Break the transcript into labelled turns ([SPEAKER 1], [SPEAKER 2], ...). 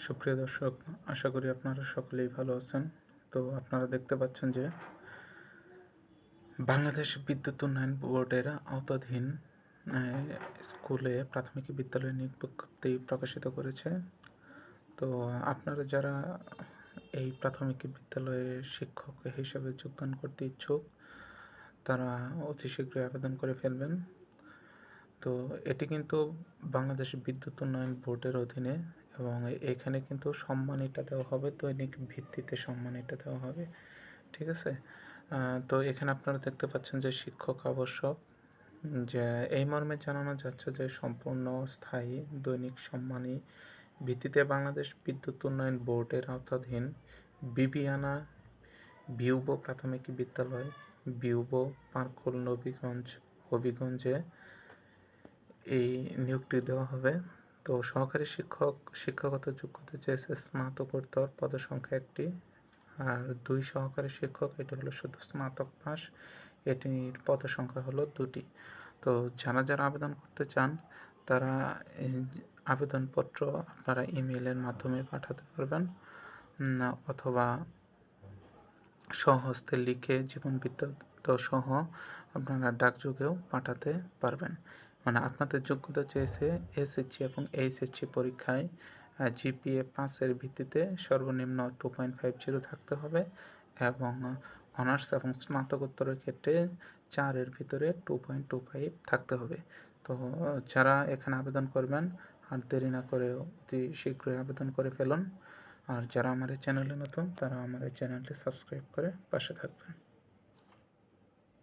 [SPEAKER 1] সুপ্রিয় দর্শক, আশা করি আপনারা সকলেই ভালো আছেন। তো আপনারা দেখতে পাচ্ছেন যে বাংলাদেশ বিদ্যুৎ উন্নয়ন বোর্ডের আওতাধীন স্কুলে প্রাথমিক বিদ্যালয় নিয়োগ বিজ্ঞপ্তি প্রকাশিত করেছে। তো আপনারা যারা এই প্রাথমিক বিদ্যালয়ে শিক্ষক হিসেবে যোগদান করতে ইচ্ছুক, তারা অতি শীঘ্রই আবেদন করে ফেলবেন। তো এটি কিন্তু বাংলাদেশ বিদ্যুৎ উন্নয়ন বোর্ডের অধীনে, এবং এখানে কিন্তু সম্মানীটা দেওয়া হবে, দৈনিক ভিত্তিতে সম্মানীটা দেওয়া হবে। ঠিক আছে? তো এখানে আপনারা দেখতে পাচ্ছেন যে শিক্ষক আবশ্যক, যে এই মর্মে জানানো যাচ্ছে যে সম্পূর্ণ স্থায়ী দৈনিক সম্মানী ভিত্তিতে বাংলাদেশ বিদ্যুৎ উন্নয়ন বোর্ডের আওতাধীন বিবিয়ানা বিউবো প্রাথমিক বিদ্যালয়, বিউবো, পার্কুল, হবিগঞ্জে এই নিয়োগটি দেওয়া হবে। তো সহকারী শিক্ষকতা যোগ্যতা চেয়েছে স্নাতকোত্তর, পদসংখ্যা 1টি, আর 2 সহকারী শিক্ষক, এটা হলো শুধু স্নাতক পাস, এটির পদসংখ্যা হলো 2টি। তো যারা আবেদন করতে চান তারা আবেদনপত্র আপনারা ইমেইলের মাধ্যমে পাঠাতে পারবেন, অথবা স্বহস্তে লিখে জীবন বৃত্তান্ত সহ আপনারা ডাকযোগেও পাঠাতে পারবেন। মানে আপনাদের যোগ্যতা চেয়েছে এসএসসি এবং এইচএসসি পরীক্ষায় জিপিএ 5-এর ভিত্তিতে সর্বনিম্ন 2.50 থাকতে হবে, এবং অনার্স এবং স্নাতকোত্তরের ক্ষেত্রে 4-এর ভিতরে 2.25 থাকতে হবে। তো যারা এখানে আবেদন করবেন, আর দেরি না করে অতি শীঘ্রই আবেদন করে ফেলুন। আর যারা আমার এই চ্যানেলে নতুন, তারা আমার এই চ্যানেলটি সাবস্ক্রাইব করে পাশে থাকবেন।